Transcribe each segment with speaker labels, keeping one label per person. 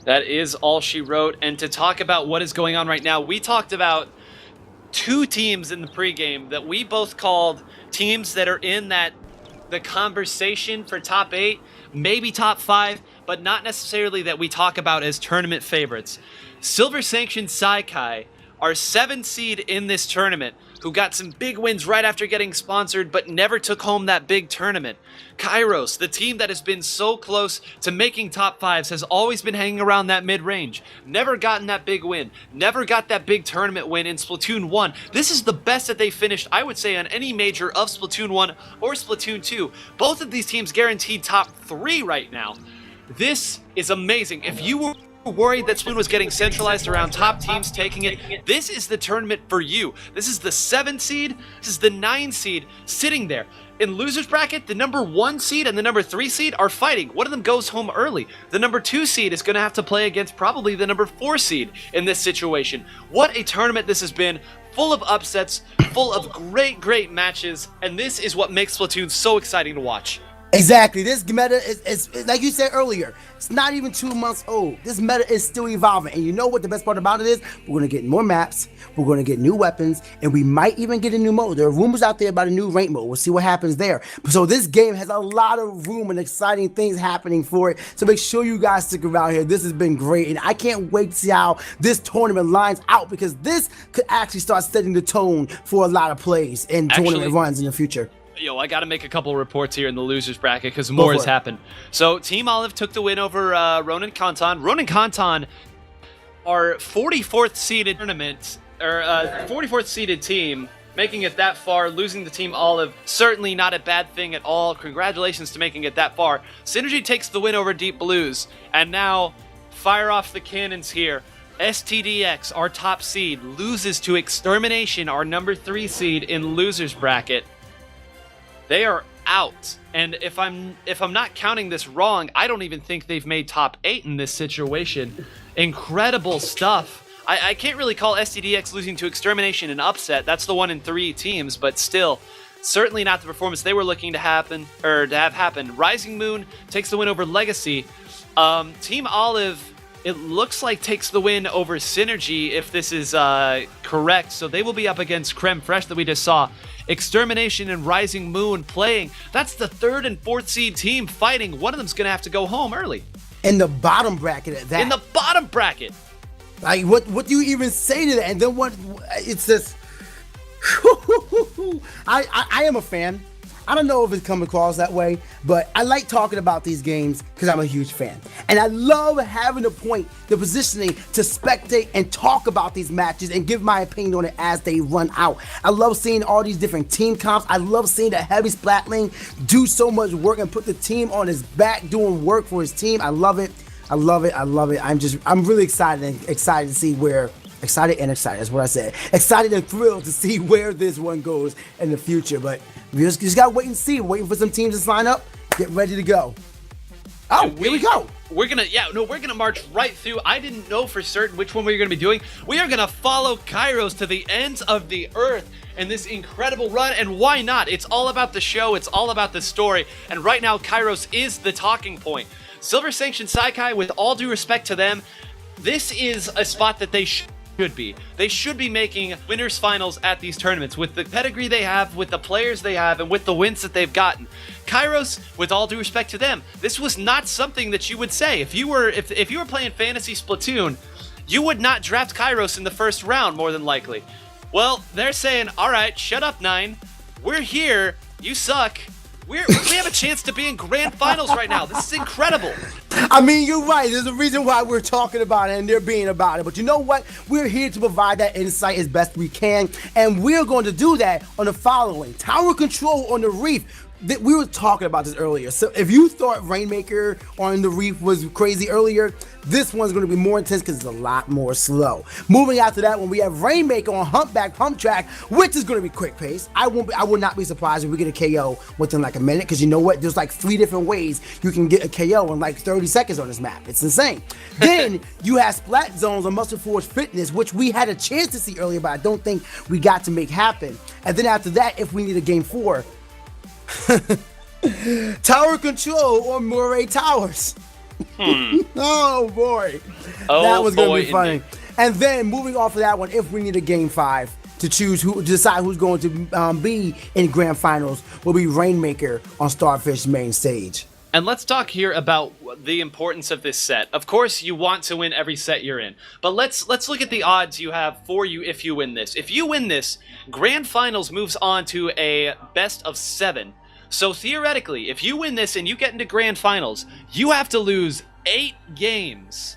Speaker 1: That is all she wrote. And to talk about what is going on right now, we talked about two teams in the pregame that we both called teams that are in the conversation for top 8, maybe top 5, but not necessarily that we talk about as tournament favorites. Silver Sanction Saikai, our 7th seed in this tournament, who got some big wins right after getting sponsored but never took home that big tournament. Kairos, the team that has been so close to making top 5s, has always been hanging around that mid-range. Never gotten that big win. Never got that big tournament win in Splatoon 1. This is the best that they finished, I would say, on any major of Splatoon 1 or Splatoon 2. Both of these teams guaranteed top 3 right now. This is amazing. If you were worried that Splatoon was getting centralized around top teams taking it, this is the tournament for you. This is the 7th seed, this is the 9 seed sitting there. In loser's bracket, the number 1 seed and the number 3 seed are fighting. One of them goes home early. The number 2 seed is going to have to play against probably the number 4 seed in this situation. What a tournament this has been, full of upsets, full of great matches, and this is what makes Splatoon so exciting to watch.
Speaker 2: Exactly. This meta is like you said earlier, it's not even 2 months old. This meta is still evolving. And you know what the best part about it is? We're going to get more maps, we're going to get new weapons, and we might even get a new mode. There are rumors out there about a new rank mode. We'll see what happens there. So this game has a lot of room and exciting things happening for it. So make sure you guys stick around here. This has been great. And I can't wait to see how this tournament lines out, because this could actually start setting the tone for a lot of plays and tournament runs in the future.
Speaker 1: Yo, I got to make a couple of reports here in the losers bracket because more has happened. So Team Olive took the win over Ronin Kanton. Ronin Kanton, our 44th seeded tournament, or 44th seeded team, making it that far, losing to Team Olive, certainly not a bad thing at all. Congratulations to making it that far. Synergy takes the win over Deep Blues, and now fire off the cannons here. STDX, our top seed, loses to Extermination, our number 3 seed in losers bracket. They are out, and if I'm not counting this wrong, I don't even think they've made top 8 in this situation. Incredible stuff. I can't really call STDX losing to Extermination an upset. That's the 1 in 3 teams, but still, certainly not the performance they were looking to have happen. Rising Moon takes the win over Legacy. Team Olive, it looks like, takes the win over Synergy, if this is correct. So they will be up against Creme Fraiche that we just saw. Extermination and Rising Moon playing. That's the 3rd and 4th seed team fighting. One of them's going to have to go home early.
Speaker 2: In the bottom bracket at that.
Speaker 1: In the bottom bracket.
Speaker 2: Like, what do you even say to that? And then what? It's just... I am a fan. I don't know if it's come across that way, but I like talking about these games because I'm a huge fan. And I love having the point, the positioning to spectate and talk about these matches and give my opinion on it as they run out. I love seeing all these different team comps. I love seeing the heavy splatling do so much work and put the team on his back doing work for his team. I love it. I love it. I love it. I'm really excited to see where... Excited, that's what I said. Excited and thrilled to see where this one goes in the future. But we just gotta wait and see. Waiting for some teams to sign up, get ready to go. Oh, here we go.
Speaker 1: We're gonna march right through. I didn't know for certain which one we were gonna be doing. We are gonna follow Kairos to the ends of the earth in this incredible run, and why not? It's all about the show, it's all about the story, and right now Kairos is the talking point. Silver Sanction Saikai, with all due respect to them, this is a spot that they should be. They should be making winners finals at these tournaments with the pedigree they have, with the players they have, and with the wins that they've gotten. Kairos, with all due respect to them, this was not something that you would say. If you were playing Fantasy Splatoon, you would not draft Kairos in the first round, more than likely. Well, they're saying, all right, shut up, 9. We're here. You suck. We have a chance to be in grand finals right now. This is incredible.
Speaker 2: I mean, you're right. There's a reason why we're talking about it and they're being about it. But you know what? We're here to provide that insight as best we can. And we're going to do that on the following. Tower control on the Reef. We were talking about this earlier. So if you thought Rainmaker on the Reef was crazy earlier, this one's going to be more intense because it's a lot more slow. Moving after that one, we have Rainmaker on Humpback Hump Track, which is going to be quick pace. I would not be surprised if we get a KO within like a minute, because you know what? There's like 3 different ways you can get a KO in like 30 seconds on this map. It's insane. Then you have Splat Zones on Muscle Force Fitness, which we had a chance to see earlier, but I don't think we got to make happen. And then after that, if we need a game 4, Tower control on Murray Towers. Oh boy,
Speaker 1: Oh,
Speaker 2: that was gonna
Speaker 1: boy,
Speaker 2: be funny.
Speaker 1: indeed.
Speaker 2: And then moving off of that one, if we need a game 5 to choose to decide who's going to be in grand finals, will be Rainmaker on Starfish main stage.
Speaker 1: And let's talk here about the importance of this set. Of course, you want to win every set you're in, but let's look at the odds you have for you if you win this. If you win this, Grand Finals moves on to a best of 7. So theoretically, if you win this and you get into Grand Finals, you have to lose 8 games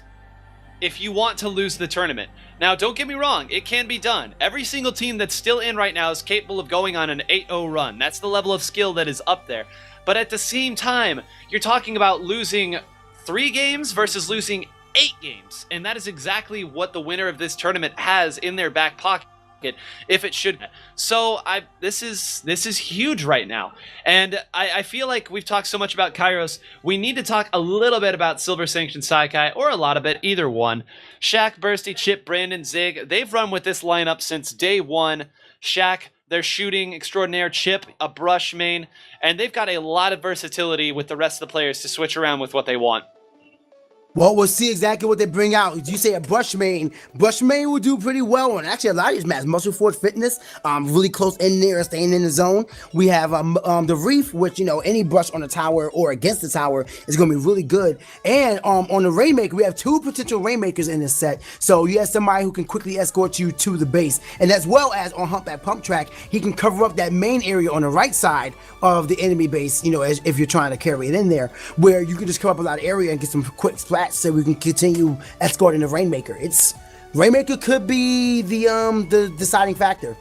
Speaker 1: if you want to lose the tournament. Now, don't get me wrong, it can be done. Every single team that's still in right now is capable of going on an 8-0 run. That's the level of skill that is up there. But at the same time, you're talking about losing 3 games versus losing 8 games. And that is exactly what the winner of this tournament has in their back pocket, if it should. So this is huge right now. And I feel like we've talked so much about Kairos. We need to talk a little bit about Silver Sanction Saikai, or a lot of it, either one. Shaq, Bursty, Chip, Brandon, Zig, they've run with this lineup since day one. Shaq, they're shooting extraordinaire. Chip, a brush main, and they've got a lot of versatility with the rest of the players to switch around with what they want.
Speaker 2: Well, we'll see exactly what they bring out. You say a brush main. Brush main will do pretty well on actually a lot of these maps. Muscle Force Fitness, really close in there, staying in the zone. We have the Reef, which, you know, any brush on the tower or against the tower is going to be really good. And on the Rainmaker, we have 2 potential Rainmakers in this set. So you have somebody who can quickly escort you to the base. And as well as on Humpback Pump Track, he can cover up that main area on the right side of the enemy base, you know, if you're trying to carry it in there, where you can just cover up a lot of area and get some quick splats so we can continue escorting the Rainmaker. Rainmaker could be the deciding factor.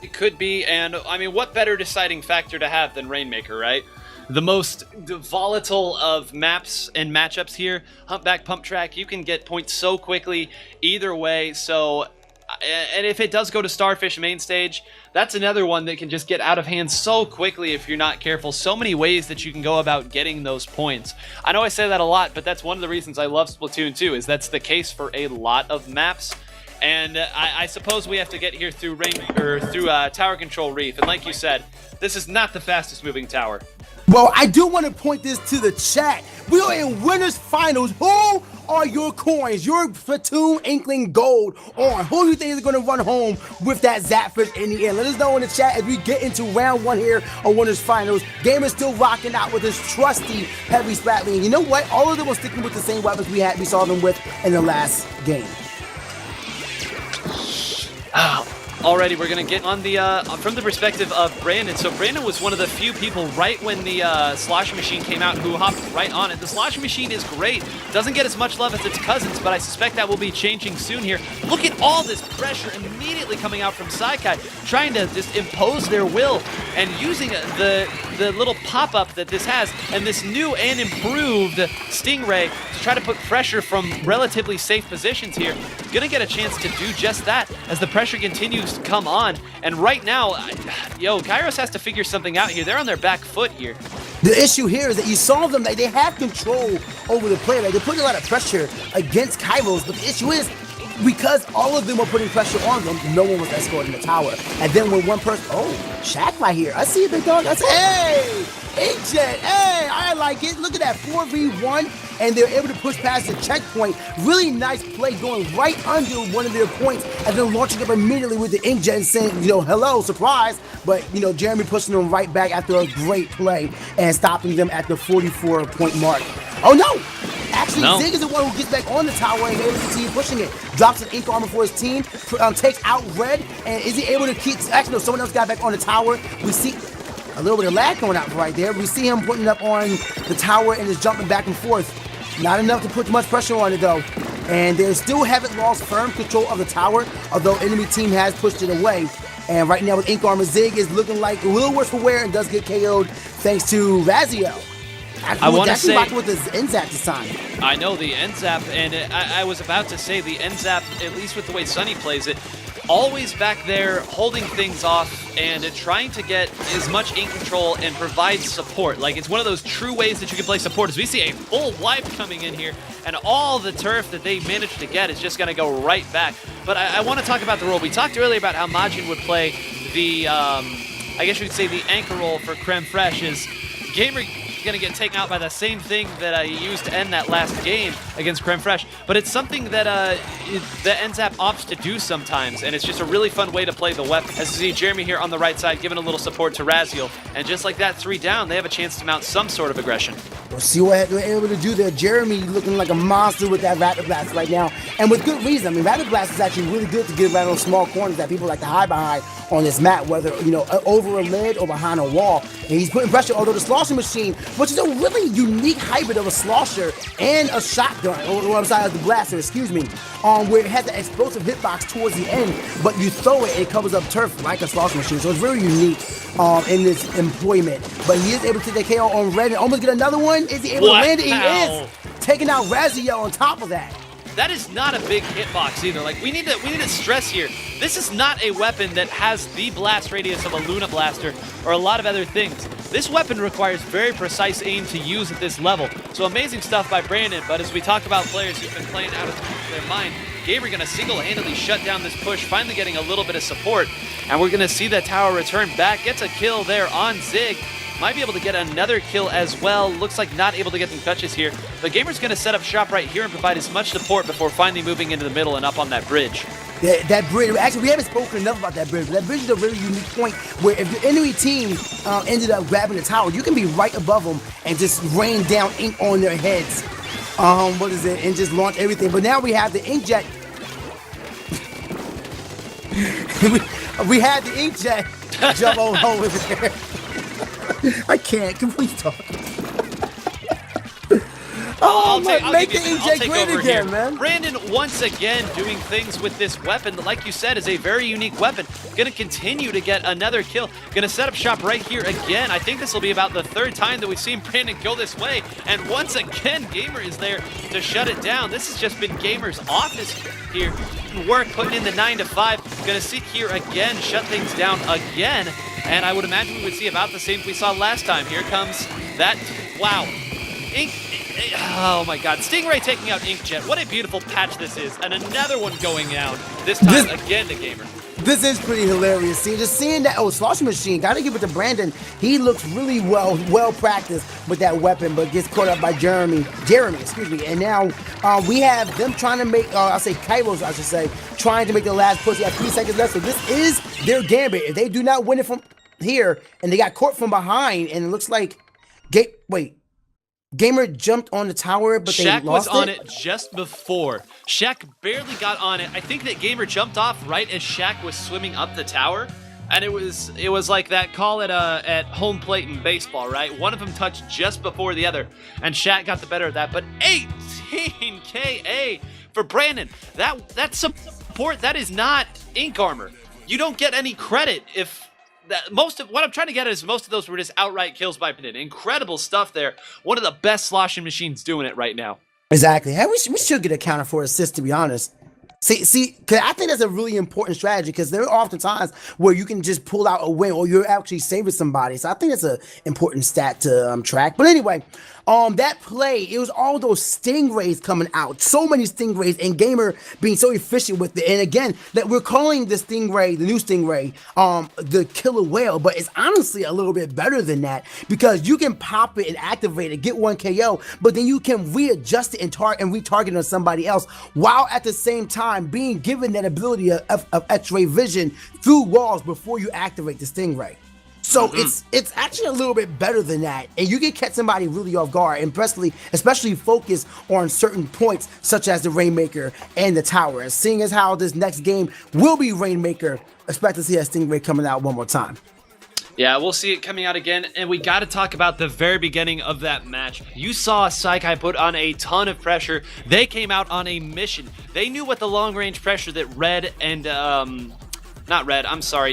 Speaker 1: It could be, and I mean, what better deciding factor to have than Rainmaker, right? The most volatile of maps and matchups here. Humpback Pump Track, you can get points so quickly either way. So, and if it does go to Starfish main stage, that's another one that can just get out of hand so quickly if you're not careful. So many ways that you can go about getting those points. I know I say that a lot, but that's one of the reasons I love Splatoon 2, is that's the case for a lot of maps. And I suppose we have to get here through Tower Control Reef. And like you said, this is not the fastest moving tower.
Speaker 2: Well, I do want to point this to the chat. We are in winners finals. Who are your coins, your Splatoon Inkling Gold on? Who do you think is going to run home with that Zapfish in the end? Let us know in the chat as we get into round 1 here on winners finals. Gamer's still rocking out with his trusty heavy splat lean. You know what? All of them were sticking with the same weapons we saw them with in the last game.
Speaker 1: Already, we're going to get on the from the perspective of Brandon. So Brandon was one of the few people right when the Slosh Machine came out who hopped right on it. The Slosh Machine is great. Doesn't get as much love as its cousins, but I suspect that will be changing soon here. Look at all this pressure immediately coming out from Saikai, trying to just impose their will and using the little pop-up that this has and this new and improved Stingray to try to put pressure from relatively safe positions here. Gonna get a chance to do just that as the pressure continues to come on. And right now, Kairos has to figure something out here. They're on their back foot here.
Speaker 2: The issue here is that you saw them, like, they have control over the play. Like, they're putting a lot of pressure against Kairos, but the issue is, because all of them were putting pressure on them, no one was escorting the tower. And then when one person, Shaq right here. I see it, big dog. I say, hey, Inkjet, hey, I like it. Look at that 4v1, and they're able to push past the checkpoint. Really nice play going right under one of their points, and then launching up immediately with the Inkjet and saying, hello, surprise. But, Jeremy pushing them right back after a great play and stopping them at the 44-point mark. Oh, no. Actually, no. Zig is the one who gets back on the tower and is able to continue pushing it. Drops an ink armor for his team, takes out Red, and is he able to keep... Actually, no, someone else got back on the tower. We see a little bit of lag going out right there. We see him putting up on the tower and is jumping back and forth. Not enough to put much pressure on it, though. And they still haven't lost firm control of the tower, although enemy team has pushed it away. And right now with Ink Armor, Zig is looking like a little worse for wear and does get KO'd thanks to Raziel.
Speaker 1: I want to say
Speaker 2: with his NZAP this time.
Speaker 1: I know the NZAP, and I was about to say the NZAP, at least with the way Sunny plays it, always back there holding things off and trying to get as much ink control and provide support. Like, it's one of those true ways that you can play support, as we see a full wipe coming in here, and all the turf that they managed to get is just going to go right back. But I want to talk about the role. We talked earlier about how Majin would play the, I guess you could say the anchor role for Creme Fraiche. Is Gamer going to get taken out by the same thing that he used to end that last game against Creme Fraiche. But it's something that that NZAP opts to do sometimes, and it's just a really fun way to play the weapon. As you see Jeremy here on the right side giving a little support to Raziel, and just like that, 3 down, they have a chance to mount some sort of aggression.
Speaker 2: We'll see what they're able to do there. Jeremy looking like a monster with that Rapid Blast right now, and with good reason. I mean, Rapid Blast is actually really good to get around those small corners that people like to hide behind on this map, whether, you know, over a lid or behind a wall. And he's putting pressure, although the Slosher Machine, which is a really unique hybrid of a Slosher and a shotgun, or I'm sorry, the Blaster, excuse me, where it has the explosive hitbox towards the end, but you throw it, it covers up turf like a Slosher Machine. So it's very unique in this employment. But he is able to take the KO on Red and almost get another one. Is he able to land it? He is. Taking out Raziel on top of that.
Speaker 1: That is not a big hitbox either. Like, we need to stress here, this is not a weapon that has the blast radius of a Luna Blaster or a lot of other things. This weapon requires very precise aim to use at this level. So amazing stuff by Brandon, but as we talk about players who've been playing out of their mind, Gamer gonna single-handedly shut down this push, finally getting a little bit of support, and we're gonna see that tower return back, gets a kill there on Zig. Might be able to get another kill as well. Looks like not able to get some touches here. The Gamer's going to set up shop right here and provide as much support before finally moving into the middle and up on that bridge.
Speaker 2: That bridge, actually, we haven't spoken enough about that bridge. That bridge is a really unique point where if your enemy team ended up grabbing the tower, you can be right above them and just rain down ink on their heads. And just launch everything. But now we have the inkjet. we had the inkjet jump over there. I can't. Can we talk?
Speaker 1: I'll take
Speaker 2: over
Speaker 1: here,
Speaker 2: man.
Speaker 1: Brandon once again doing things with this weapon that, like you said, is a very unique weapon. Gonna continue to get another kill. Gonna set up shop right here again. I think this will be about the 3rd time that we've seen Brandon go this way. And once again, Gamer is there to shut it down. This has just been Gamer's office here. Work putting in the 9 to 5. Gonna sit here again, shut things down again. And I would imagine we would see about the same we saw last time. Here comes that, wow. Oh my god, Stingray taking out Inkjet. What a beautiful patch this is. And another one going out, this time again to Gamer.
Speaker 2: This is pretty hilarious. Just seeing that, Slosher Machine, gotta give it to Brandon. He looks really well practiced with that weapon, but gets caught up by Jeremy, excuse me. And now we have them trying to make, I'll say Kairos, I should say, trying to make the last push. They have 3 seconds left, so this is their gambit. If they do not win it from here, and they got caught from behind, and it looks like, Gamer jumped on the tower, but
Speaker 1: Shaq
Speaker 2: they lost
Speaker 1: was on it just before. Shaq barely got on it. I think that Gamer jumped off right as Shaq was swimming up the tower. And it was like that call at home plate in baseball, right? One of them touched just before the other, and Shaq got the better of that. But 18 KA for Brandon. That's support. That is not ink armor. You don't get any credit if what I'm trying to get at is most of those were just outright kills by Brandon. Incredible stuff there. One of the best sloshing machines doing it right now.
Speaker 2: Exactly. Hey, we should get accounted for assists, to be honest. See, cause I think that's a really important strategy, because there are often times where you can just pull out a win or you're actually saving somebody. So I think that's an important stat to track. But anyway, that play, it was all those stingrays coming out. So many stingrays, and Gamer being so efficient with it. And again, that we're calling the stingray, the new stingray, the killer whale, but it's honestly a little bit better than that, because you can pop it and activate it, get 1 KO, but then you can readjust it and retarget on somebody else, while at the same time being given that ability of X-ray vision through walls before you activate the stingray. So it's actually a little bit better than that, and you can catch somebody really off guard, and especially focus on certain points such as the Rainmaker and the tower. And seeing as how this next game will be Rainmaker, expect to see that stingray coming out one more time.
Speaker 1: Yeah, we'll see it coming out again, and we got to talk about the very beginning of that match. You saw Saikai put on a ton of pressure. They came out on a mission. They knew what the long-range pressure that Red and,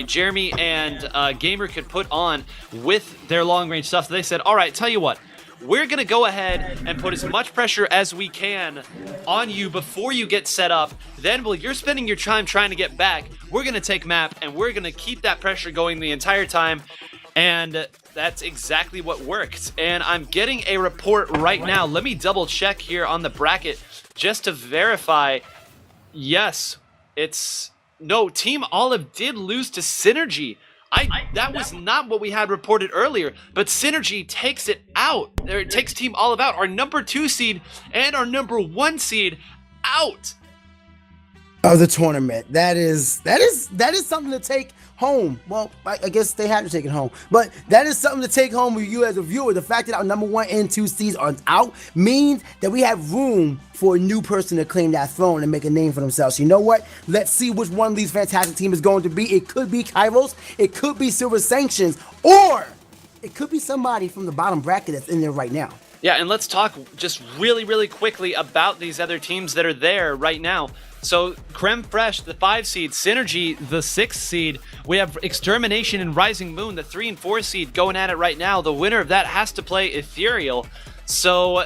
Speaker 1: Jeremy and Gamer could put on with their long-range stuff. So they said, all right, tell you what, we're going to go ahead and put as much pressure as we can on you before you get set up. Then while you're spending your time trying to get back, we're going to take map, and we're going to keep that pressure going the entire time. And that's exactly what worked. And I'm getting a report right now. Let me double check here on the bracket just to verify. Yes, no, Team Olive did lose to Synergy. That was not what we had reported earlier, but Synergy takes it out. It takes Team Olive out. Our number 2 seed and our number 1 seed out
Speaker 2: of the tournament. That is something to take home. Well, I guess they had to take it home, but that is something to take home with you as a viewer. The fact that our number 1 and 2 seeds are out means that we have room for a new person to claim that throne and make a name for themselves. You know what? Let's see which one of these fantastic teams is going to be. It could be Kairos, it could be Silver Sanctions, or it could be somebody from the bottom bracket that's in there right now.
Speaker 1: Yeah, and let's talk just really, really quickly about these other teams that are there right now. So, Creme Fraiche, the 5 seed, Synergy, the 6 seed. We have Extermination and Rising Moon, the 3 and 4 seed, going at it right now. The winner of that has to play Ethereal. So,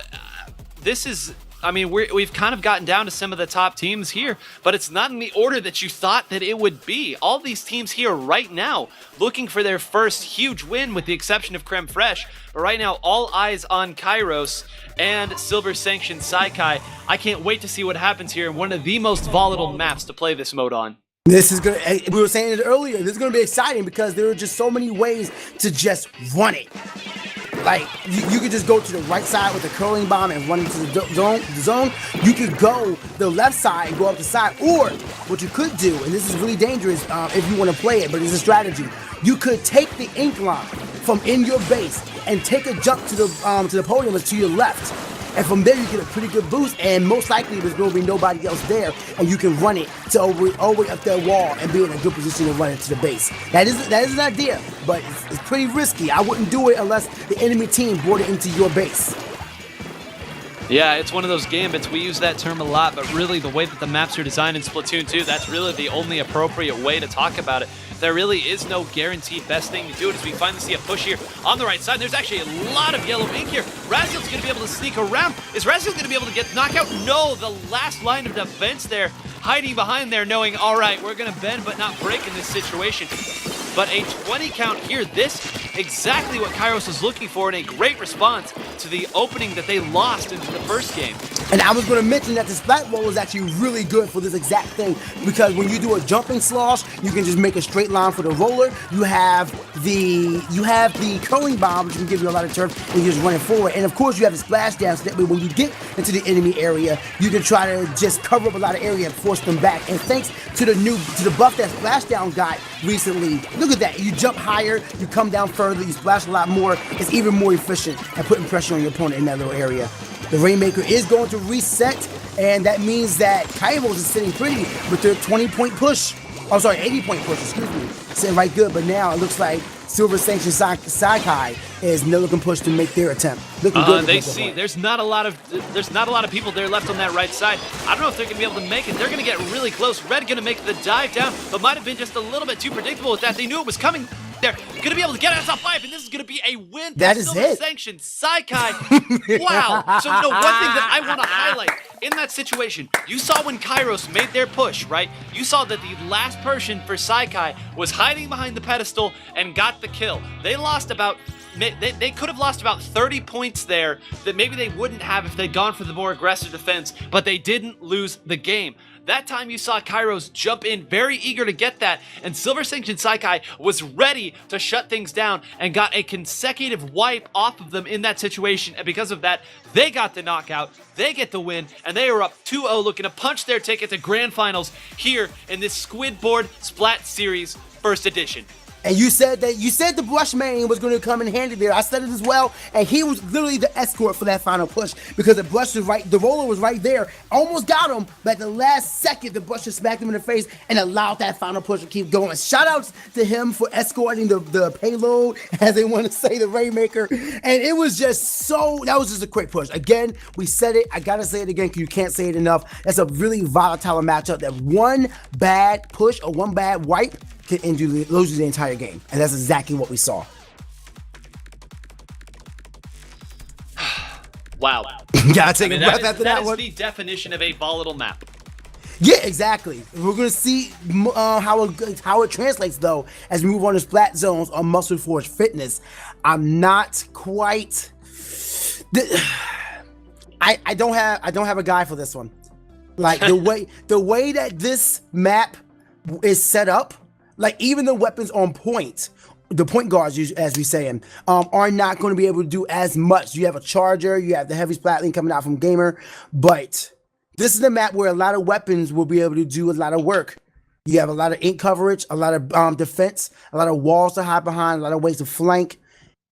Speaker 1: this is... I mean, we've kind of gotten down to some of the top teams here, but it's not in the order that you thought that it would be. All these teams here right now looking for their first huge win with the exception of Creme Fraiche. But right now, all eyes on Kairos and Silver Sanction Saikai. I can't wait to see what happens here in one of the most volatile maps to play this mode on.
Speaker 2: This is good. We were saying it earlier. This is going to be exciting because there are just so many ways to just run it. Like, you could just go to the right side with the curling bomb and run into the zone. You could go the left side and go up the side. Or what you could do, and this is really dangerous if you want to play it, but it's a strategy. You could take the ink line from in your base and take a jump to the podium that's to your left. And from there, you get a pretty good boost, and most likely there's going to be nobody else there, and you can run it to all the way up that wall and be in a good position to run it to the base. That is an idea, but it's pretty risky. I wouldn't do it unless the enemy team brought it into your base.
Speaker 1: Yeah, it's one of those gambits. We use that term a lot, but really the way that the maps are designed in Splatoon 2, that's really the only appropriate way to talk about it. There really is no guaranteed best thing to do it as we finally see a push here on the right side. There's actually a lot of yellow ink here. Raziel's going to be able to sneak around. Is Raziel going to be able to get knockout? No, the last line of defense there, hiding behind there, knowing, all right, we're going to bend but not break in this situation. But a 20 count here, this exactly what Kairos was looking for, and a great response to the opening that they lost into the first game.
Speaker 2: And I was going to mention that the splat roll is actually really good for this exact thing, because when you do a jumping slosh, you can just make a straight line for the roller. You have the curling bomb, which can give you a lot of turf, and you're just running forward. And of course, you have the splash down, so that way when you get into the enemy area, you can try to just cover up a lot of area and force them back. And thanks to the buff that splashdown got recently, look at that. You jump higher, you come down further, you splash a lot more. It's even more efficient at putting pressure on your opponent in that little area. The Rainmaker is going to reset, and that means that Kairos is sitting pretty with their 20-point push. Oh, sorry, 80-point push, excuse me. Sitting right good, but now it looks like Silver Sanction Saikai is looking push to make their attempt. Looking good.
Speaker 1: They see there's not a lot of people there left on that right side. I don't know if they're gonna be able to make it. They're gonna get really close. Red gonna make the dive down, but might have been just a little bit too predictable with that. They knew it was coming. They're gonna be able to get out of top 5, and this is gonna be a win for Silver Sanction Saikai. Wow. So one thing that I want to highlight in that situation, you saw when Kairos made their push, right? You saw that the last person for Saikai was hiding behind the pedestal and got the kill. They lost about they could have lost about 30 points there that maybe they wouldn't have if they'd gone for the more aggressive defense, but they didn't lose the game. That time you saw Kairos jump in, very eager to get that, and Silver Sanction Saikai was ready to shut things down and got a consecutive wipe off of them in that situation, and because of that, they got the knockout, they get the win, and they are up 2-0 looking to punch their ticket to Grand Finals here in this Squidboards Splat Series First Edition.
Speaker 2: And you said the brush main was going to come in handy there. I said it as well, and he was literally the escort for that final push because the brush was right, the roller was right there, almost got him, but at the last second, the brush just smacked him in the face and allowed that final push to keep going. Shout outs to him for escorting the payload, as they want to say, the Rainmaker, and it was just that was just a quick push. Again, we said it. I gotta say it again because you can't say it enough. That's a really volatile matchup. That one bad push or one bad wipe can lose the entire game, and that's exactly what we saw.
Speaker 1: Wow.
Speaker 2: Gotta take a breath after that one.
Speaker 1: That is the definition of a volatile map.
Speaker 2: Yeah, exactly. We're gonna see how it translates though as we move on to Splat Zones on Muscle Forge Fitness. I'm not quite. I don't have a guy for this one. Like the way that this map is set up. Like even the weapons on point, the point guards, as we saying, are not going to be able to do as much. You have a charger, you have the heavy splat link coming out from Gamer, but this is the map where a lot of weapons will be able to do a lot of work. You have a lot of ink coverage, a lot of defense, a lot of walls to hide behind, a lot of ways to flank.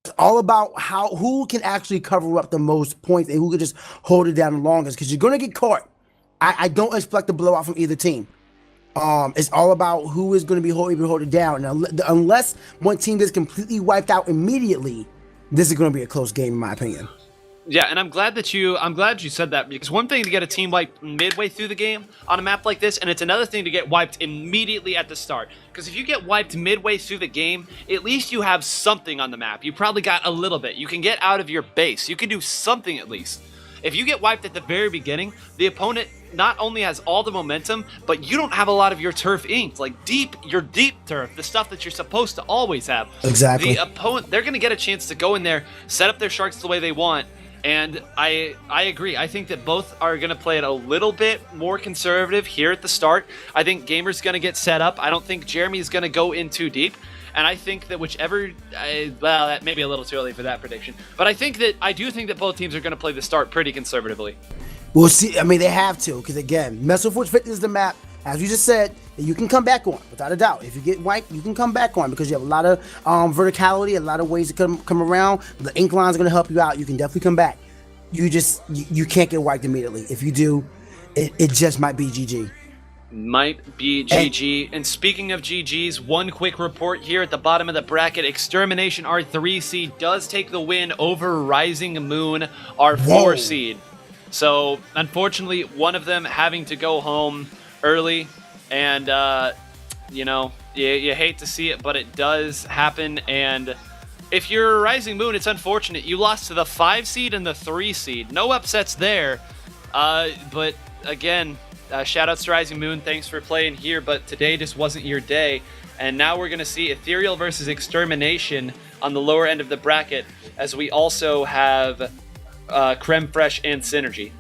Speaker 2: It's all about who can actually cover up the most points and who can just hold it down the longest, because you're going to get caught. I don't expect a blowout from either team. It's all about who is going to be able to hold it down. Now, unless one team is completely wiped out immediately, this is going to be a close game, in my opinion.
Speaker 1: Yeah, and I'm glad you said that, because one thing to get a team wiped midway through the game on a map like this, and it's another thing to get wiped immediately at the start. Because if you get wiped midway through the game, at least you have something on the map. You probably got a little bit. You can get out of your base. You can do something at least. If you get wiped at the very beginning, the opponent not only has all the momentum, but you don't have a lot of your turf inked. Like your deep turf, the stuff that you're supposed to always have.
Speaker 2: Exactly.
Speaker 1: The opponent, they're going to get a chance to go in there, set up their sharks the way they want. And I agree. I think that both are going to play it a little bit more conservative here at the start. I think Gamer's going to get set up. I don't think Jeremy's going to go in too deep. And I think that well, that may be a little too early for that prediction. But I do think that both teams are going to play the start pretty conservatively.
Speaker 2: We'll see. I mean, they have to, because again, Messelforge Fitness is the map, as you just said, that you can come back on, without a doubt. If you get wiped, you can come back on, because you have a lot of verticality, a lot of ways to come around. The ink lines are going to help you out. You can definitely come back. You can't get wiped immediately. If you do, it just might be GG.
Speaker 1: Might be GG. And speaking of GGs, one quick report here at the bottom of the bracket. Extermination, our 3 seed, does take the win over Rising Moon, our 4 seed. So, unfortunately, one of them having to go home early. And, you hate to see it, but it does happen. And if you're Rising Moon, it's unfortunate. You lost to the 5 seed and the 3 seed. No upsets there. But, again, shout-outs to Rising Moon. Thanks for playing here, but today just wasn't your day. And now we're going to see Ethereal versus Extermination on the lower end of the bracket, as we also have Creme Fraiche and Synergy.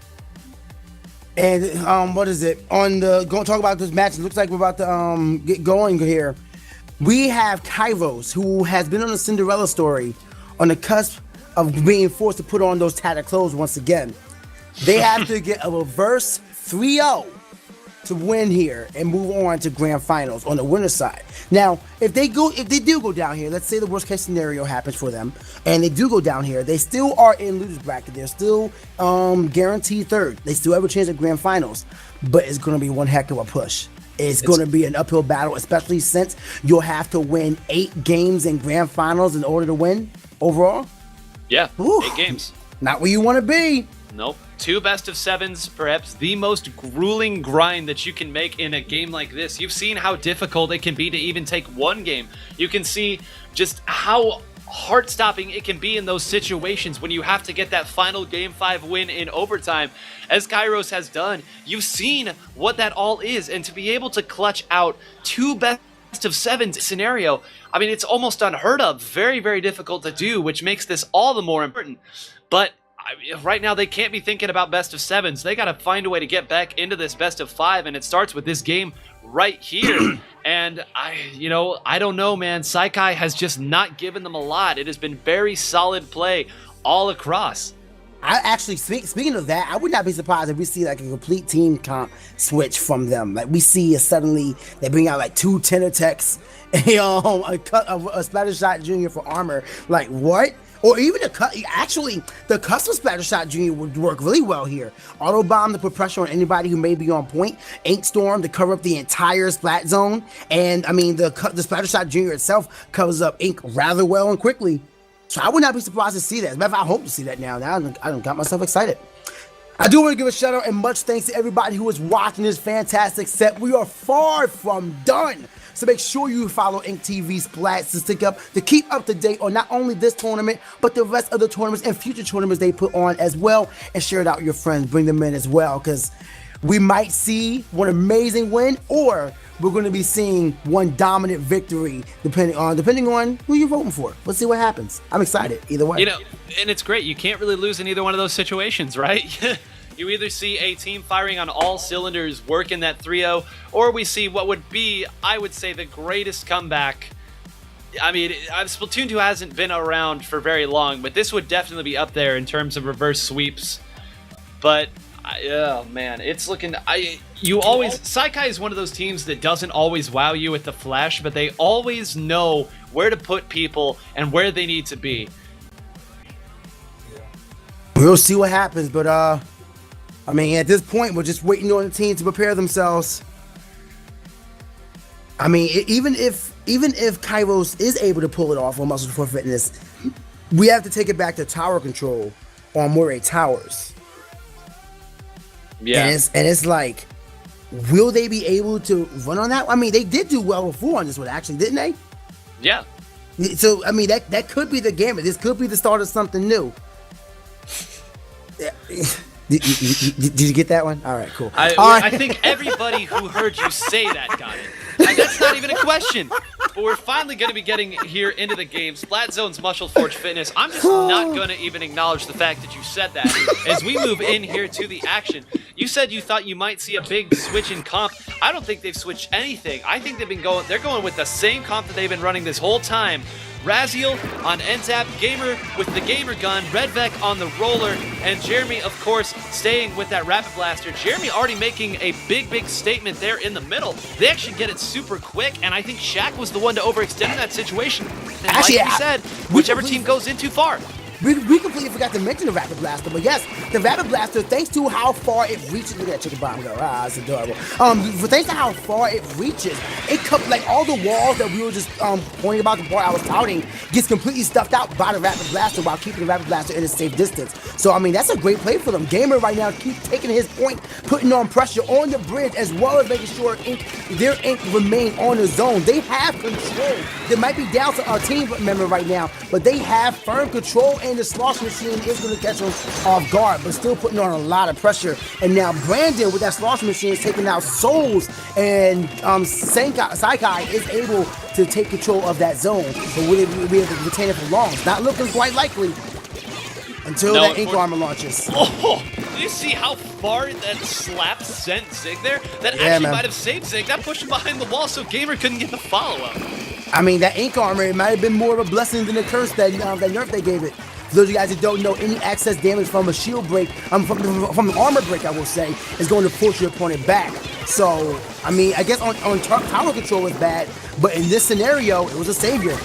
Speaker 2: And what is it? Talk about this match. It looks like we're about to get going here. We have Kairos, who has been on a Cinderella story, on the cusp of being forced to put on those tattered clothes once again. They have to get a reverse 3-0 to win here and move on to grand finals on the winner's side. Now, if they do go down here, let's say the worst case scenario happens for them, and they do go down here, they still are in losers bracket. They're still guaranteed third. They still have a chance at grand finals, but it's going to be one heck of a push. It's going to be an uphill battle, especially since you'll have to win 8 games in grand finals in order to win overall.
Speaker 1: Yeah,
Speaker 2: Ooh,
Speaker 1: 8 games.
Speaker 2: Not where you want to be.
Speaker 1: Nope. 2 best of 7s, perhaps the most grueling grind that you can make in a game like this. You've seen how difficult it can be to even take 1 game. You can see just how heart-stopping it can be in those situations when you have to get that final Game 5 win in overtime, as Kairos has done. You've seen what that all is, and to be able to clutch out 2 best of 7s scenario, I mean, it's almost unheard of. Very, very difficult to do, which makes this all the more important. But right now, they can't be thinking about best of 7s. They got to find a way to get back into this best of 5, and it starts with this game right here. And I don't know, man. Saikai has just not given them a lot. It has been very solid play all across.
Speaker 2: I actually, speaking of that, I would not be surprised if we see like a complete team comp switch from them. Like we see suddenly they bring out like 2 Tenor Techs, a Splattershot Junior for armor. Like what? Or even the custom Splattershot Junior would work really well here. Auto Bomb to put pressure on anybody who may be on point. Ink Storm to cover up the entire splat zone. And I mean, the Splattershot Junior itself covers up Ink rather well and quickly. So I would not be surprised to see that. As a matter of fact, I hope to see that now. Now I done got myself excited. I do want to give a shout out and much thanks to everybody who is watching this fantastic set. We are far from done. So make sure you follow InkTV Splats to keep up to date on not only this tournament, but the rest of the tournaments and future tournaments they put on as well. And share it out with your friends. Bring them in as well, because we might see one amazing win, or we're going to be seeing one dominant victory, depending on who you're voting for. Let's see what happens. I'm excited either way.
Speaker 1: And it's great. You can't really lose in either one of those situations, right? You either see a team firing on all cylinders, working that 3-0, or we see what would be, I would say, the greatest comeback. I mean, Splatoon 2 hasn't been around for very long, but this would definitely be up there in terms of reverse sweeps. But, oh man, it's looking... Saikai is one of those teams that doesn't always wow you with the flash, but they always know where to put people and where they need to be.
Speaker 2: We'll see what happens, but I mean, at this point, we're just waiting on the team to prepare themselves. I mean, even if Kairos is able to pull it off on Muscle for Fitness, we have to take it back to tower control on Moray Towers.
Speaker 1: Yeah,
Speaker 2: and it's like, will they be able to run on that? I mean, they did do well before on this one, actually, didn't they?
Speaker 1: Yeah.
Speaker 2: So I mean, that could be the game. This could be the start of something new. Did you get that one? All right, cool.
Speaker 1: I think everybody who heard you say that got it. And that's not even a question. But we're finally going to be getting here into the game. Splat Zone's Muscle Forge Fitness. I'm just not going to even acknowledge the fact that you said that. As we move in here to the action, you said you thought you might see a big switch in comp. I don't think they've switched anything. I think they're going with the same comp that they've been running this whole time. Raziel on NZAP, Gamer with the Gamer Gun, Redvec on the Roller, and Jeremy, of course, staying with that Rapid Blaster. Jeremy already making a big statement there in the middle. They actually get it super quick, and I think Shaq was the one to overextend in that situation. And
Speaker 2: actually,
Speaker 1: like we said, whichever team goes in too far.
Speaker 2: We completely forgot to mention the Rapid Blaster, but yes, the Rapid Blaster, thanks to how far it reaches, look at that chicken bomb go, that's adorable. Thanks to how far it reaches, it comes like all the walls that we were just pointing about, the part I was touting, gets completely stuffed out by the Rapid Blaster while keeping the Rapid Blaster in a safe distance. So I mean, that's a great play for them. Gamer right now keeps taking his point, putting on pressure on the bridge, as well as making sure their ink remain on the zone. They have control. They might be down to our team member right now, but they have firm control, and the slosh machine is going to catch them off guard, but still putting on a lot of pressure. And now Brandon with that slosh machine is taking out Souls, and Saikai is able to take control of that zone, but will they be able to retain it for long? It's not looking quite likely until that ink armor launches.
Speaker 1: Oh, do you see how far that slap sent Zig there? That actually might have saved Zig. That pushed him behind the wall so Gamer couldn't get the follow-up.
Speaker 2: I mean, that ink armor, it might have been more of a blessing than a curse that nerf they gave it. For those of you guys that don't know, any excess damage from a shield break, from the armor break, I will say, is going to force your opponent back. So, I mean, I guess on tower control was bad, but in this scenario, it was a savior.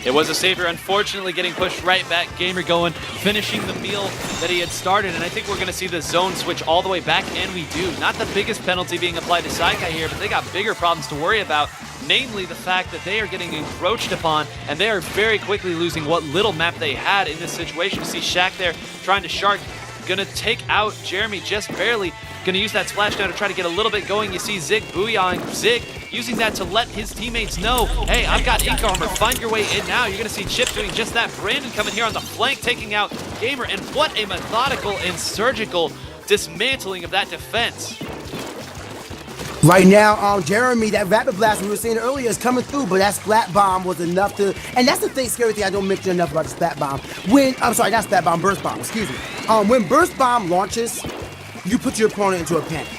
Speaker 1: It was a savior, unfortunately getting pushed right back. Gamer going, finishing the meal that he had started, and I think we're going to see the zone switch all the way back, and we do. Not the biggest penalty being applied to Saikai here, but they got bigger problems to worry about, namely the fact that they are getting encroached upon, and they are very quickly losing what little map they had in this situation. You see Shaq there trying to shark, gonna take out Jeremy just barely, gonna use that splash down to try to get a little bit going. You see Zig booyahing, Zig using that to let his teammates know, hey, I've got ink armor, find your way in now. You're gonna see Chip doing just that. Brandon coming here on the flank, taking out Gamer, and what a methodical and surgical dismantling of that defense.
Speaker 2: Right now, Jeremy, that Rapid Blast we were saying earlier is coming through, but that Splat Bomb was enough to, and that's the scary thing I don't mention enough about the Splat Bomb. I'm sorry, not Splat Bomb, Burst Bomb, excuse me. When Burst Bomb launches, you put your opponent into a panic,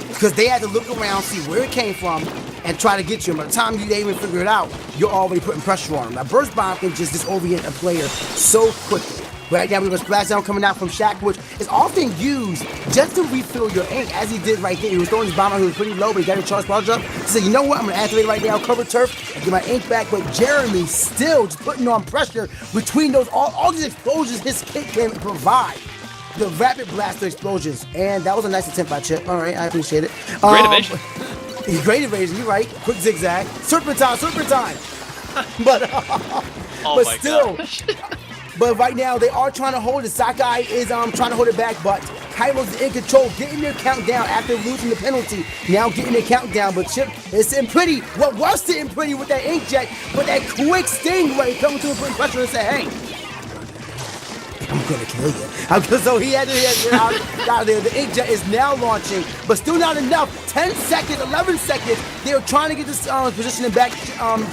Speaker 2: because they had to look around, see where it came from, and try to get you. And by the time they even figure it out, you're already putting pressure on them. Now, Burst Bomb can just disorient a player so quickly. Right now, we have a splash down coming out from Shaq, which is often used just to refill your ink, as he did right there. He was throwing his bomb out, he was pretty low, but he got a charge up. He said, you know what, I'm going to activate it right now, cover turf, and get my ink back. But Jeremy still just putting on pressure between those, all these explosions his kit can provide. The Rapid Blaster explosions, and that was a nice attempt by Chip. All right, I appreciate it.
Speaker 1: Great evasion.
Speaker 2: Great evasion, you're right. Quick zigzag. Serpentine. But,
Speaker 1: oh
Speaker 2: but
Speaker 1: my
Speaker 2: still.
Speaker 1: gosh.
Speaker 2: But right now, they are trying to hold it. Saikai is trying to hold it back, but Kairos is in control, getting their countdown after losing the penalty. Now getting their countdown, but Chip is sitting pretty. What was sitting pretty with that inkjet, but that quick stingray coming to him, putting pressure and say, hey, I'm gonna kill you. So he had to get out of there. The inkjet is now launching, but still not enough. 10 seconds, 11 seconds. They're trying to get this positioning back.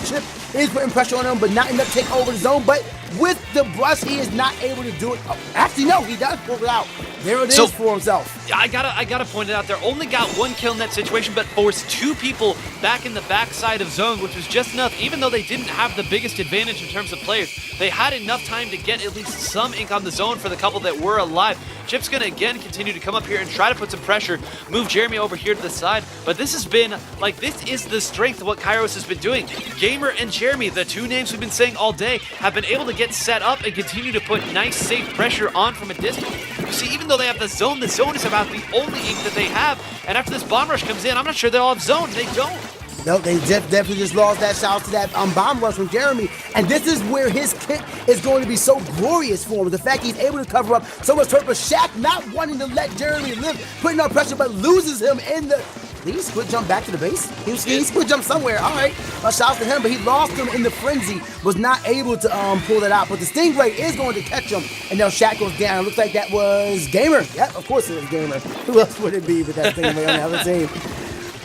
Speaker 2: Chip is putting pressure on him, but not enough to take over the zone. But with the brush, he is not able to do it. Oh, actually, no, he does pull it out. There it is for himself.
Speaker 1: I gotta point it out there. Only got one kill in that situation, but forced two people back in the backside of zone, which was just enough. Even though they didn't have the biggest advantage in terms of players, they had enough time to get at least some ink on the zone for the couple that were alive. Chip's gonna again continue to come up here and try to put some pressure, move Jeremy over here to the side. But this has been, like, this is the strength of what Kairos has been doing. Gamer and Jeremy, the two names we've been saying all day, have been able to get set up and continue to put nice, safe pressure on from a distance. You see, even though they have the zone is about the only ink that they have. And after this bomb rush comes in, I'm not sure they'll have zone. They don't.
Speaker 2: No, they definitely just lost that. Shout out to that bomb rush from Jeremy. And this is where his kit is going to be so glorious for him. The fact he's able to cover up so much turf, but Shaq not wanting to let Jeremy live, putting on pressure, but loses him in the... Did he squid jump back to the base? He squid jumped somewhere. All right. Shout out to him, but he lost him in the frenzy. Was not able to pull that out. But the Stingray is going to catch him. And now Shaq goes down. It looks like that was Gamer. Yep, of course it was Gamer. Who else would it be but that Stingray on the other team?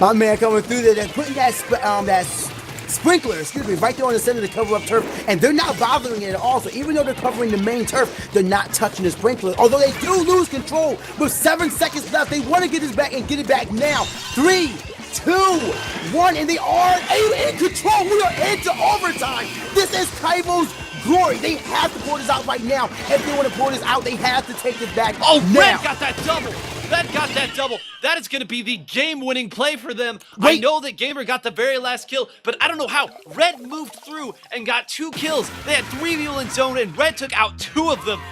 Speaker 2: My man coming through there, they're putting that sprinkler, right there on the center to cover up turf, and they're not bothering it at all. So even though they're covering the main turf, they're not touching the sprinkler. Although they do lose control with 7 seconds left, they want to get this back and get it back now. 3, 2, 1, and they are in control. We are into overtime. This is Kairos' glory. They have to pull this out right now. If they want to pull this out, they have to take this back.
Speaker 1: Oh,
Speaker 2: now.
Speaker 1: Red got that double. Got that double. That is going to be the game-winning play for them. Wait. I know that Gamer got the very last kill, but I don't know how. Red moved through and got 2 kills. They had 3 people in zone, and Red took out 2 of them.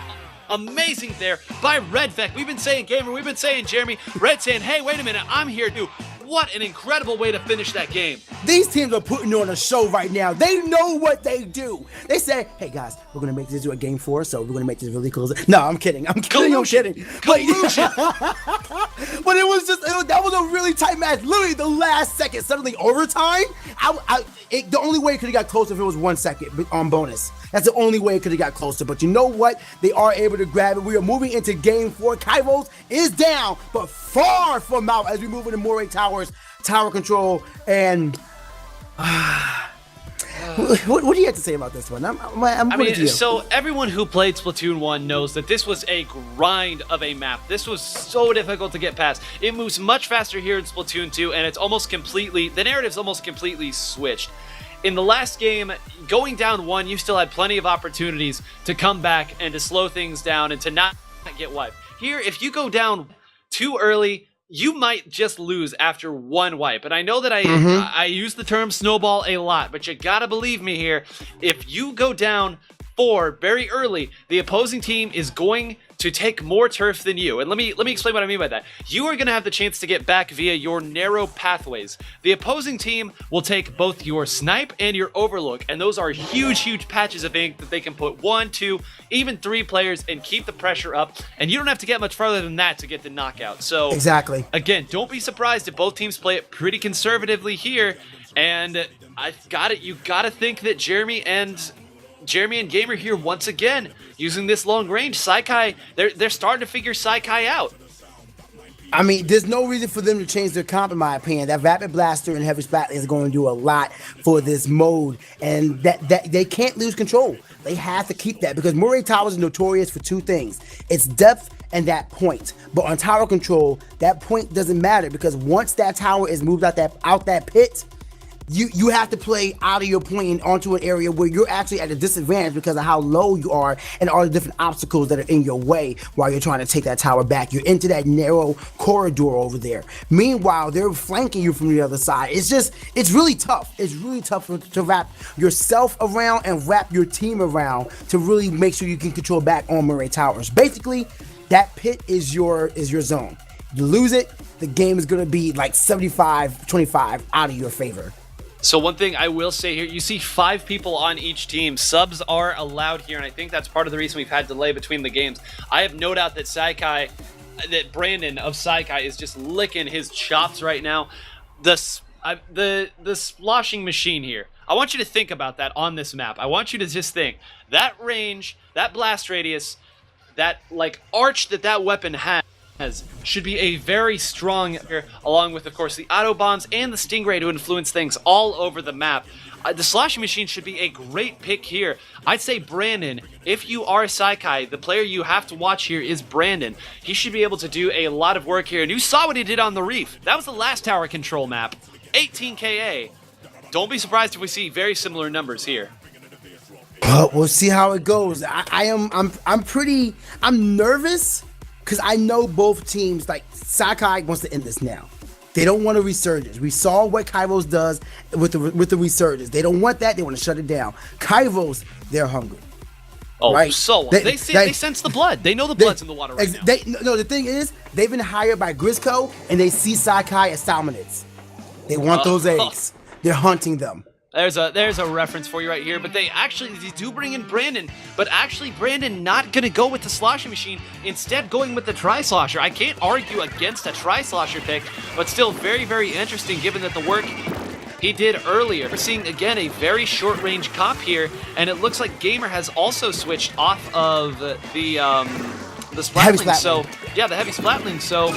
Speaker 1: Amazing there by Redvec. We've been saying Gamer, we've been saying Jeremy. Red saying, hey, wait a minute, I'm here too. What an incredible way to finish that game.
Speaker 2: These teams are putting on a show right now. They know what they do. They say, hey guys, we're going to make this into a game 4, so we're going to make this really cool. No, I'm kidding.
Speaker 1: Collusion.
Speaker 2: Collusion. But it was that was a really tight match. Literally the last second, suddenly overtime. The only way it could have got closer if it was 1 second on bonus. That's the only way it could have got closer. But you know what? They are able to grab it. We are moving into game 4. Kairos is down, but far from out as we move into Moray Towers, tower control, and what do you have to say about this one? I mean,
Speaker 1: so everyone who played Splatoon 1 knows that this was a grind of a map. This was so difficult to get past. It moves much faster here in Splatoon 2, and it's almost completely, the narrative's almost completely switched. In the last game, going down 1, you still had plenty of opportunities to come back and to slow things down and to not get wiped. Here, if you go down too early, you might just lose after 1 wipe. And I know that I use the term snowball a lot, but you gotta believe me here. If you go down 4 very early, the opposing team is going to take more turf than you. And let me explain what I mean by that. You are going to have the chance to get back via your narrow pathways. The opposing team will take both your snipe and your overlook, and those are huge patches of ink that they can put 1, 2, even 3 players and keep the pressure up, and you don't have to get much farther than that to get the knockout. So
Speaker 2: exactly.
Speaker 1: Again, don't be surprised if both teams play it pretty conservatively here, and you gotta think that Jeremy and Gamer here once again using this long range. Saikai, they're starting to figure Saikai out.
Speaker 2: I mean, there's no reason for them to change their comp, in my opinion. That Rapid Blaster and Heavy Splat is going to do a lot for this mode, and that they can't lose control. They have to keep that because Moray Towers is notorious for 2 things. It's depth and that point. But on tower control, that point doesn't matter because once that tower is moved out that pit, you have to play out of your point and onto an area where you're actually at a disadvantage because of how low you are and all the different obstacles that are in your way while you're trying to take that tower back. You're into that narrow corridor over there. Meanwhile, they're flanking you from the other side. It's really tough. It's really tough to wrap yourself around and wrap your team around to really make sure you can control back on Moray Towers. Basically, that pit is your zone. You lose it, the game is going to be like 75-25 out of your favor.
Speaker 1: So one thing I will say here, you see 5 people on each team. Subs are allowed here, and I think that's part of the reason we've had delay between the games. I have no doubt that Brandon of Saikai is just licking his chops right now. The sloshing machine here. I want you to think about that on this map. I want you to just think. That range, that blast radius, that like arch that weapon has should be a very strong, along with, of course, the auto bombs and the Stingray to influence things all over the map. the sloshing machine should be a great pick here. I'd say Brandon, if you are Saikai, the player you have to watch here is Brandon. He should be able to do a lot of work here. And you saw what he did on the Reef. That was the last tower control map. 18 KA. Don't be surprised if we see very similar numbers here.
Speaker 2: We'll see how it goes. I'm nervous because I know both teams, like Saikai wants to end this now. They don't want a resurgence. We saw what Kairos does with the resurgence. They don't want that. They want to shut it down. Kairos, they're hungry.
Speaker 1: Oh,
Speaker 2: right?
Speaker 1: so they sense the blood. They know the blood's in the water right now.
Speaker 2: No, the thing is, they've been hired by Grisco, and they see Saikai as salmonids. They want those eggs. They're hunting them.
Speaker 1: There's a reference for you right here, but they do bring in Brandon, but actually Brandon not going to go with the sloshing machine, instead going with the tri-slosher. I can't argue against a tri-slosher pick, but still very, very interesting given that the work he did earlier. We're seeing, again, a very short-range comp here, and it looks like Gamer has also switched off of the Splatling. So, yeah, the heavy Splatling, so...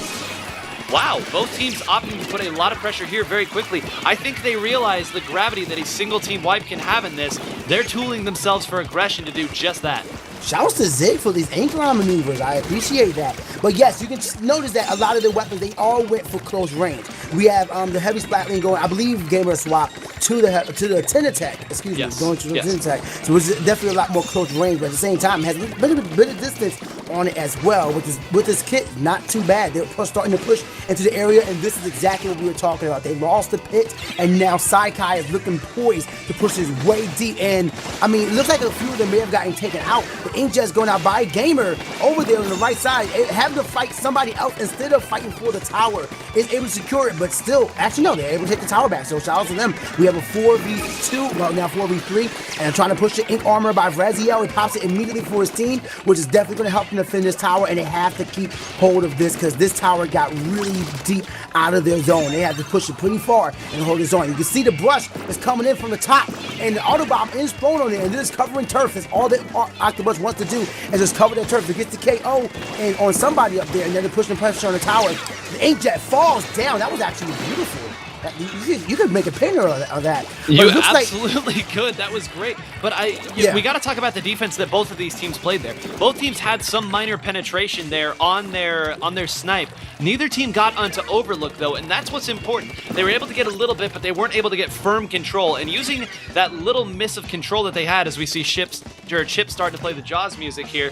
Speaker 1: Wow, both teams opting to put a lot of pressure here very quickly. I think they realize the gravity that a single team wipe can have in this. They're tooling themselves for aggression to do just that.
Speaker 2: Shouts to Zig for these ankle maneuvers. I appreciate that. But yes, you can notice that a lot of the weapons, they all went for close range. We have the heavy Splatling going, I believe Gamer swapped to the Tin Attack. Excuse me, going to the Tin Attack. So it's definitely a lot more close range, but at the same time, it has a bit of distance on it as well. With this kit, not too bad. They're starting to push into the area, and this is exactly what we were talking about. They lost the pit, and now Saikai is looking poised to push this way deep. And I mean, it looks like a few of them may have gotten taken out. But Inkjet's going out by Gamer over there on the right side, having to fight somebody else instead of fighting for the tower. Is able to secure it, but still, actually no, they're able to take the tower back. So shout out to them. We have a 4v2, well now 4v3, and trying to push the Ink armor by Raziel. He pops it immediately for his team, which is definitely going to help them defend this tower, and they have to keep hold of this because this tower got really deep out of their zone. They have to push it pretty far and hold his zone. You can see the brush is coming in from the top, and the Autobomb is thrown on it, and this is covering turf. That's all that Octobus wants to do, is just cover that turf. It gets the KO and on somebody up there, and then they're pushing pressure on the tower. The Inkjet falls down. That was actually beautiful. You could make a painter of that. But
Speaker 1: you absolutely could. That was great. But we got to talk about the defense that both of these teams played there. Both teams had some minor penetration there on their snipe. Neither team got onto Overlook, though, and that's what's important. They were able to get a little bit, but they weren't able to get firm control. And using that little miss of control that they had, as we see Chip start to play the Jaws music here,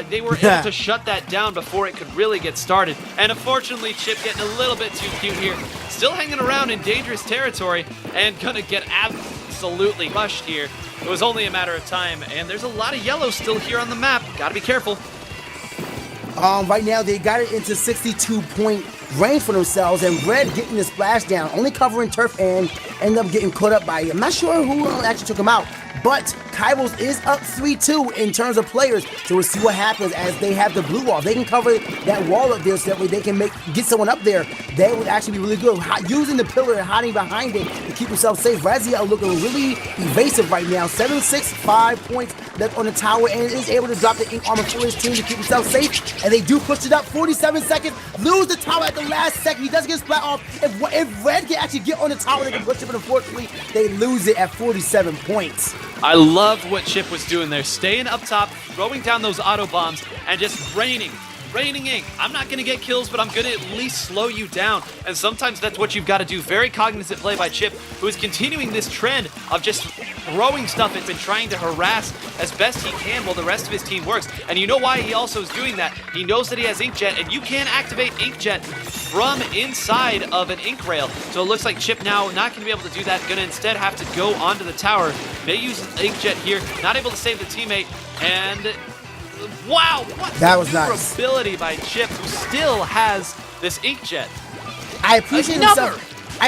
Speaker 1: they were able to shut that down before it could really get started. And unfortunately, Chip getting a little bit too cute here. Still hanging around in dangerous territory and gonna get absolutely rushed here. It was only a matter of time, and there's a lot of yellow still here on the map. Gotta be careful.
Speaker 2: Right now, they got it into 62-point range for themselves, and Red getting the splash down, only covering turf, and ended up getting caught up by, I'm not sure who actually took him out, but Kairos is up 3-2 in terms of players, so we'll see what happens as they have the blue wall. If they can cover that wall up there so that way they can get someone up there, that would actually be really good. Using the pillar and hiding behind it to keep themselves safe. Raziel looking really evasive right now. 7-6, 5 points left on the tower, and is able to drop the Ink armor for his team to keep himself safe, and they do push it up. 47 seconds, lose the tower at the last second. He does get splat off. If Red can actually get on the tower, they can push it, but unfortunately, they lose it at 47 points.
Speaker 1: I love what Chip was doing there, staying up top, throwing down those auto bombs, and just raining ink. I'm not going to get kills, but I'm going to at least slow you down. And sometimes that's what you've got to do. Very cognizant play by Chip, who is continuing this trend of just throwing stuff and been trying to harass as best he can while the rest of his team works. And you know why he also is doing that? He knows that he has Inkjet, and you can't activate Inkjet from inside of an ink rail. So it looks like Chip now not going to be able to do that, going to instead have to go onto the tower. They use Inkjet here, not able to save the teammate, and wow, what
Speaker 2: that was nice
Speaker 1: ability by Chip, who still has this Inkjet.
Speaker 2: I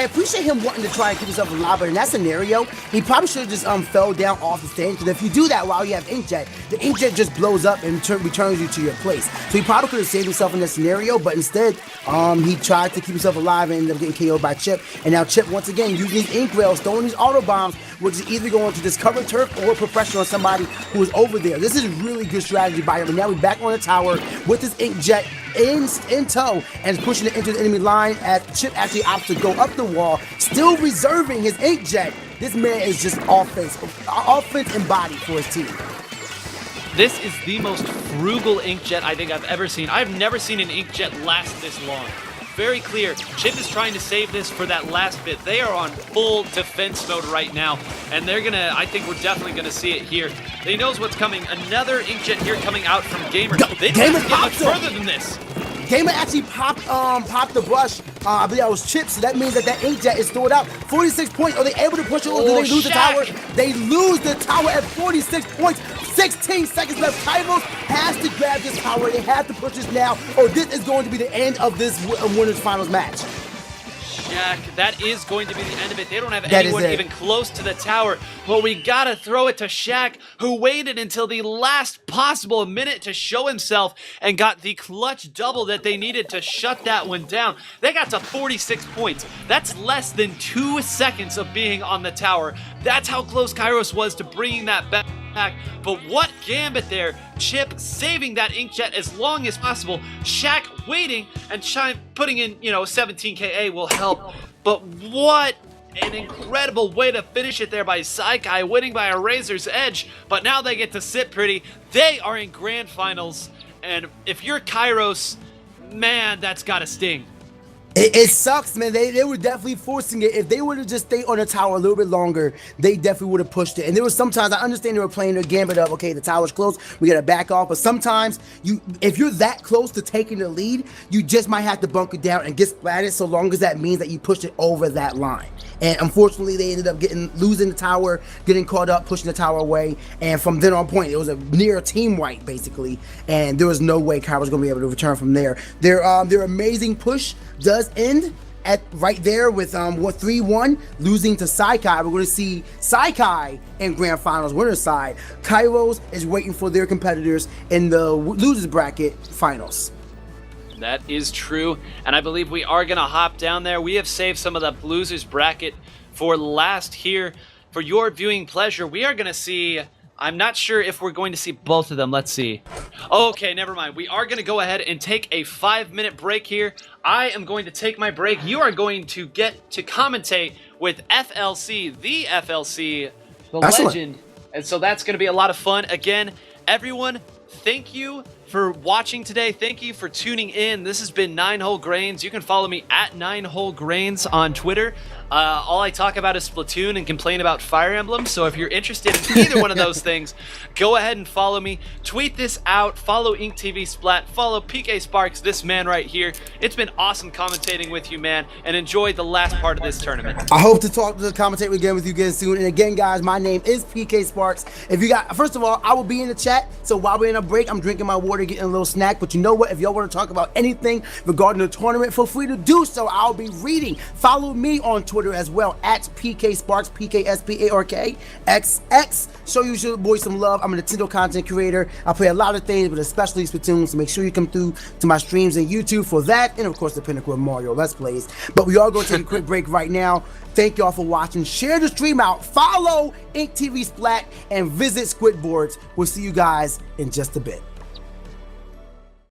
Speaker 2: appreciate him wanting to try and keep himself alive, but in that scenario, he probably should have just fell down off the stage, because if you do that while you have Inkjet, the Inkjet just blows up and returns you to your place. So he probably could have saved himself in that scenario, but instead, he tried to keep himself alive and ended up getting KO'd by Chip. And now Chip, once again, using these ink rails, throwing these auto bombs, which is either going to discover turf or put pressure on somebody who is over there. This is really good strategy by him. And now we're back on the tower with this Inkjet in tow and is pushing it into the enemy line as Chip actually opts to go up the wall, still reserving his Inkjet. This man is just offense embodied for his team.
Speaker 1: This is the most frugal inkjet I think I've ever seen. I've never seen an inkjet last this long. Very clear. Chip is trying to save this for that last bit. They are on full defense mode right now, and they're gonna, I think we're definitely gonna see it here. He knows what's coming. Another inkjet here coming out from Gamer. They don't have to get much further than this.
Speaker 2: Gamer actually popped the brush. I believe that was Chip, so that means that inkjet is stored out. 46 points. Are they able to push it, or do they lose the tower? They lose the tower at 46 points. 16 seconds left. Kairos has to grab this tower. They have to push this now, or this is going to be the end of this winners finals match.
Speaker 1: Jack, that is going to be the end of it. They don't have anyone even close to the tower. But we gotta throw it to Shaq, who waited until the last possible minute to show himself and got the clutch double that they needed to shut that one down. They got to 46 points. That's less than 2 seconds of being on the tower. That's how close Kairos was to bringing that back. But what gambit there. Chip saving that inkjet as long as possible. Shaq waiting and putting in, 17 KA will help. But what an incredible way to finish it there by Saikai, winning by a razor's edge. But now they get to sit pretty. They are in grand finals. And if you're Kairos, man, that's gotta sting.
Speaker 2: It sucks, man. They were definitely forcing it. If they would have just stayed on the tower a little bit longer, they definitely would have pushed it. And there was sometimes, I understand they were playing their gambit of, okay, the tower's close, we got to back off. But sometimes, if you're that close to taking the lead, you just might have to bunker down and get splatted, so long as that means that you push it over that line. And unfortunately, they ended up losing the tower, getting caught up, pushing the tower away. And from then on point, it was a near team wipe, basically. And there was no way Kairos was going to be able to return from there. Their amazing push does end at right there with 3-1, losing to Saikai. We're going to see Saikai in grand finals winner's side. Kairos is waiting for their competitors in the losers bracket finals.
Speaker 1: That is true, and I believe we are going to hop down there. We have saved some of the losers bracket for last here. For your viewing pleasure, we are going to see, I'm not sure if we're going to see both of them. Let's see. Okay, never mind. We are going to go ahead and take a 5-minute break here. I am going to take my break. You are going to get to commentate with FLC, the FLC, the legend. And so that's going to be a lot of fun. Again, everyone, thank you for watching today. Thank you for tuning in. This has been 9-Hole Grains. You can follow me at 9-Hole Grains on Twitter. All I talk about is Splatoon and complain about Fire Emblem. So if you're interested in either one of those things, go ahead and follow me. Tweet this out. Follow InkTV Splat. Follow PK Sparks, this man right here. It's been awesome commentating with you, man. And enjoy the last part of this tournament.
Speaker 2: I hope to commentate again with you again soon. And again, guys, my name is PK Sparks. If you got, first of all, I will be in the chat. So while we're in a break, I'm drinking my water, getting a little snack. But you know what? If y'all want to talk about anything regarding the tournament, feel free to do so. I'll be reading. Follow me on Twitter as well at PK Sparks, PKSPARKXX. Show you boys some love. I'm a Nintendo content creator. I play a lot of things, but especially Splatoon. So make sure you come through to my streams and YouTube for that, and of course the pinnacle of Mario Let's Plays. But we are going to take a quick break right now. Thank y'all for watching. Share the stream out. Follow InkTV Splat and visit Squidboards. We'll see you guys in just a bit.